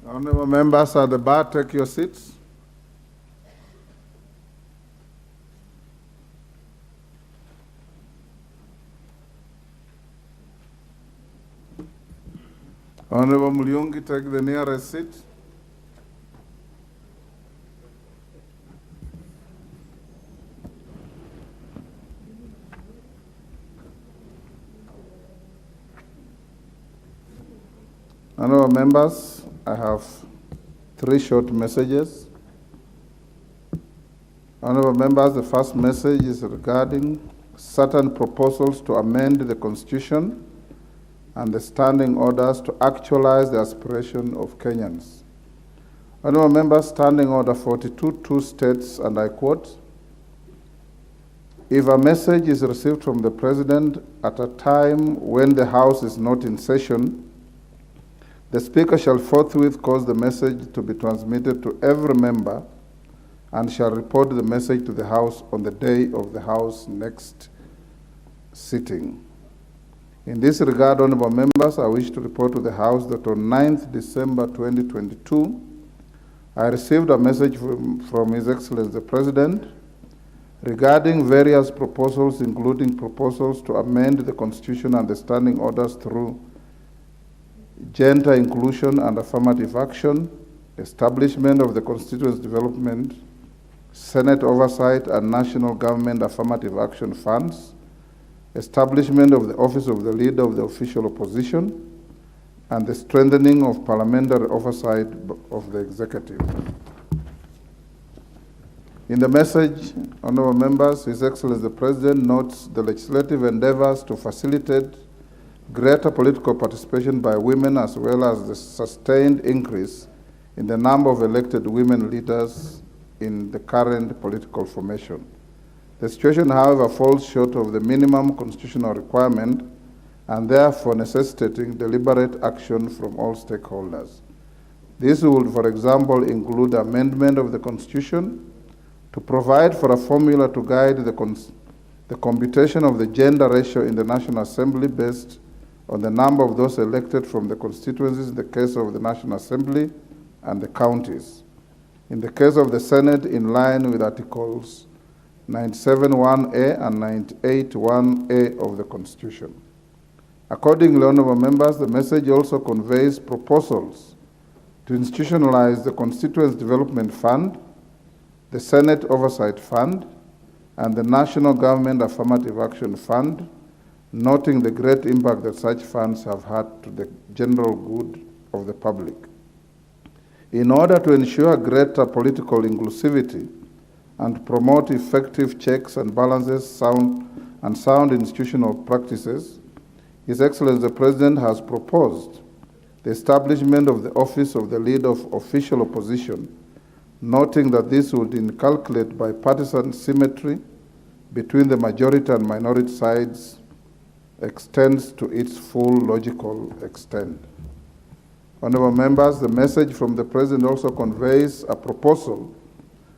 Honorable members at the bar, take your seats. Honorable Mulyungi, take the nearest seat. Honorable members, I have 3 short messages. Honorable members, the first message is regarding certain proposals to amend the Constitution and the standing orders to actualize the aspiration of Kenyans. Honorable members, Standing Order 42.2 states, and I quote, "If a message is received from the President at a time when the House is not in session, the Speaker shall forthwith cause the message to be transmitted to every member and shall report the message to the House on the day of the House next sitting." In this regard, honorable members, I wish to report to the House that on 9th December 2022, I received a message from His Excellency the President regarding various proposals, including proposals to amend the Constitution and the standing orders through gender inclusion and affirmative action, establishment of the constituency development, Senate oversight and national government affirmative action funds, establishment of the office of the leader of the official opposition, and the strengthening of parliamentary oversight of the executive. In the message, honorable members, His Excellency the President notes the legislative endeavors to facilitate greater political participation by women, as well as the sustained increase in the number of elected women leaders in the current political formation. The situation, however, falls short of the minimum constitutional requirement and therefore necessitating deliberate action from all stakeholders. This would, for example, include amendment of the Constitution to provide for a formula to guide the computation of the gender ratio in the National Assembly based on the number of those elected from the constituencies in the case of the National Assembly and the counties. In the case of the Senate, in line with Articles 97(1)A and 98(1)A of the Constitution. Accordingly, honorable members, the message also conveys proposals to institutionalize the Constituency Development Fund, the Senate Oversight Fund, and the National Government Affirmative Action Fund, noting the great impact that such funds have had to the general good of the public. In order to ensure greater political inclusivity and promote effective checks and balances sound institutional practices, His Excellency the President has proposed the establishment of the Office of the Leader of Official Opposition, noting that this would inculcate bipartisan symmetry between the majority and minority sides extends to its full logical extent. Honorable members, the message from the President also conveys a proposal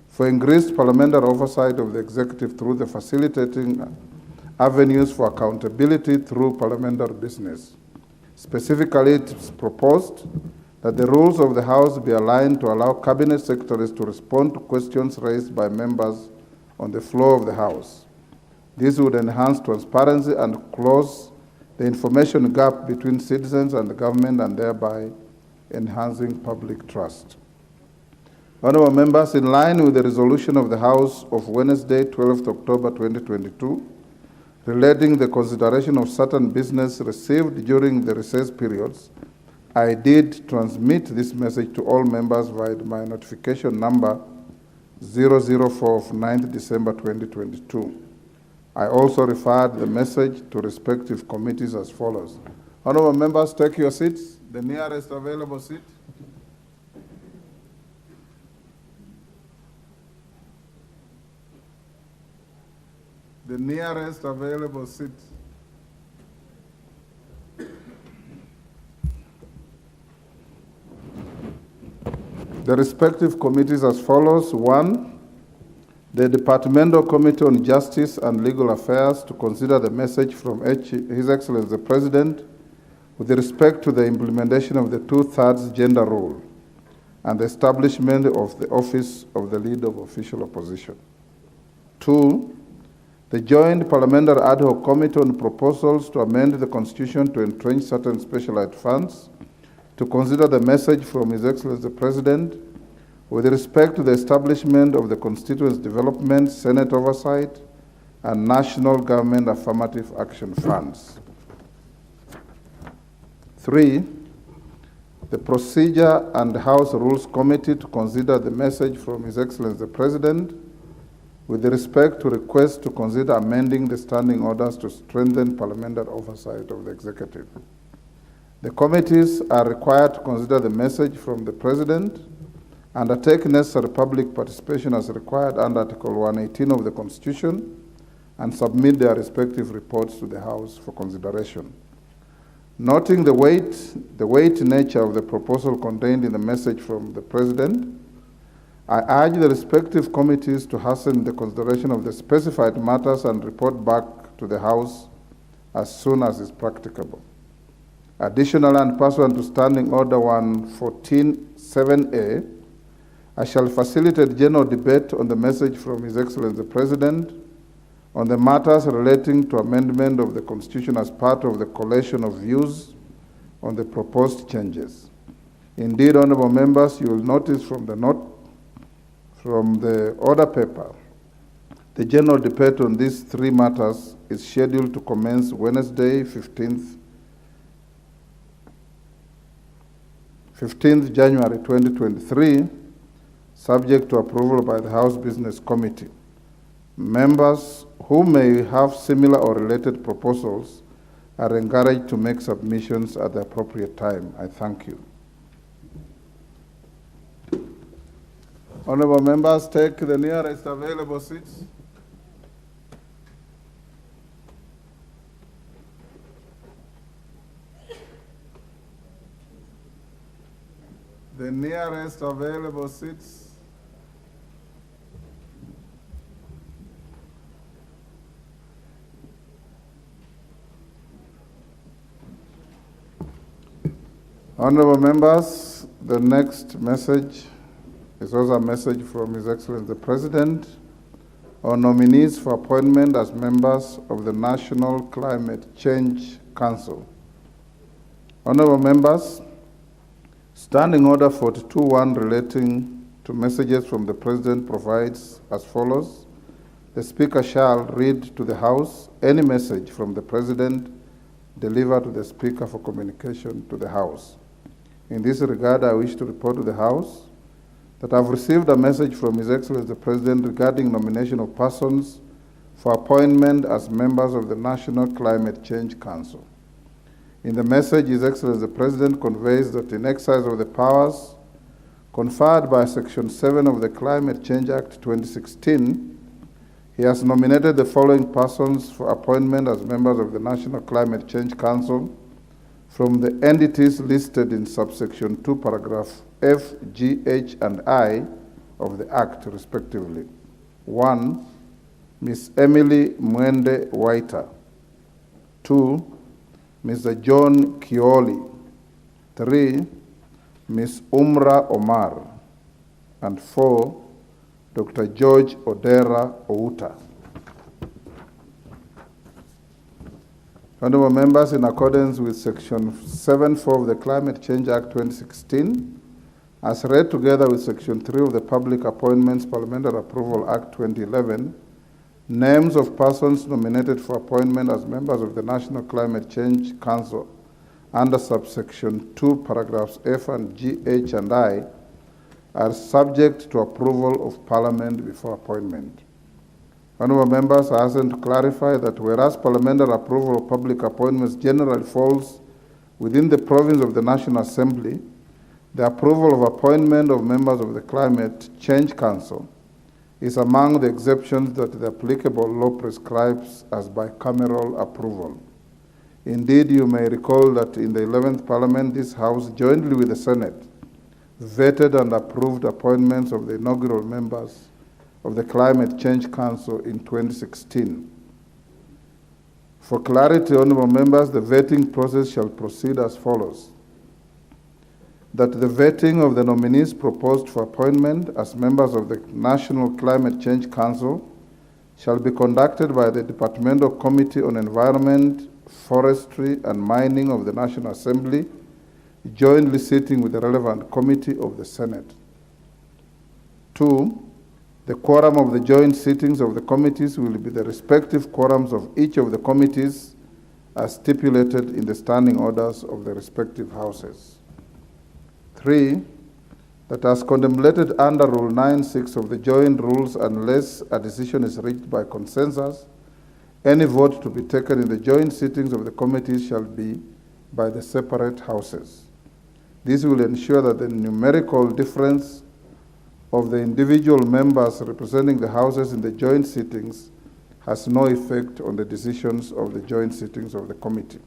for increased parliamentary oversight of the executive through the facilitating avenues for accountability through parliamentary business. Specifically, it is proposed that the rules of the House be aligned to allow cabinet secretaries to respond to questions raised by members on the floor of the House. This would enhance transparency and close the information gap between citizens and the government, and thereby enhancing public trust. Honorable members, in line with the resolution of the House of Wednesday, 12th October 2022, relating the consideration of certain business received during the recess periods, I did transmit this message to all members via my notification number 004 of 9th December 2022. I also referred the message to respective committees as follows. Honorable members, take your seats. The nearest available seat. The nearest available seat. The respective committees as follows. 1, the Departmental Committee on Justice and Legal Affairs to consider the message from His Excellency the President with respect to the implementation of the 2/3 gender rule. and the establishment of the office of the Leader of Official Opposition. 2, the Joint Parliamentary Ad Hoc Committee on proposals to amend the Constitution to entrench certain specialized funds to consider the message from His Excellency the President with respect to the establishment of the constituency development, Senate oversight, and national government affirmative action funds. 3, the Procedure and House Rules Committee to consider the message from His Excellency the President with respect to request to consider amending the standing orders to strengthen parliamentary oversight of the executive. The committees are required to consider the message from the President, undertake necessary public participation as required under Article 118 of the Constitution, and submit their respective reports to the House for consideration. Noting the weight nature of the proposal contained in the message from the President, I urge the respective committees to hasten the consideration of the specified matters and report back to the House as soon as is practicable. Additionally, and pursuant to Standing Order 114.7a, I shall facilitate general debate on the message from His Excellency the President on the matters relating to amendment of the Constitution as part of the collation of views on the proposed changes. Indeed, honorable members, you will notice from the order paper, the general debate on these 3 matters is scheduled to commence Wednesday, 15th January 2023, subject to approval by the House Business Committee. Members who may have similar or related proposals are encouraged to make submissions at the appropriate time. I thank you. Honorable members, take the nearest available seats. The nearest available seats. Honorable members, the next message is also a message from His Excellency the President on nominees for appointment as members of the National Climate Change Council. Honorable members, Standing Order 42.1 relating to messages from the President provides as follows. The Speaker shall read to the House any message from the President delivered to the Speaker for communication to the House. In this regard, I wish to report to the House that I have received a message from His Excellency the President regarding nomination of persons for appointment as members of the National Climate Change Council. In the message, His Excellency the President conveys that in exercise of the powers conferred by Section 7 of the Climate Change Act 2016, he has nominated the following persons for appointment as members of the National Climate Change Council from the entities listed in subsection 2, paragraph F, G, H, and I of the Act, respectively. 1, Ms. Emily Mwende Waita. 2, Mr. John Kioni. 3, Ms. Umra Omar. And 4, Dr. George Odera Outa. Honorable members, in accordance with Section 7.4 of the Climate Change Act 2016, as read together with Section 3 of the Public Appointments Parliamentary Approval Act 2011, names of persons nominated for appointment as members of the National Climate Change Council under subsection 2, paragraphs F and G, H, and I are subject to approval of Parliament before appointment. Honorable members, I hasten to clarify that whereas parliamentary approval of public appointments generally falls within the province of the National Assembly, the approval of appointment of members of the Climate Change Council is among the exceptions that the applicable law prescribes as bicameral approval. Indeed, you may recall that in the 11th Parliament, this House, jointly with the Senate, vetted and approved appointments of the inaugural members of the Climate Change Council in 2016. For clarity, honorable members, the vetting process shall proceed as follows. that the vetting of the nominees proposed for appointment as members of the National Climate Change Council shall be conducted by the Departmental Committee on Environment, Forestry and Mining of the National Assembly, jointly sitting with the relevant committee of the Senate. 2, the quorum of the joint sittings of the committees will be the respective quorums of each of the committees as stipulated in the standing orders of the respective houses. 3, that as contemplated under Rule 9(6) of the joint rules, unless a decision is reached by consensus, any vote to be taken in the joint sittings of the committees shall be by the separate houses. This will ensure that the numerical difference of the individual members representing the houses in the joint sittings has no effect on the decisions of the joint sittings of the committee.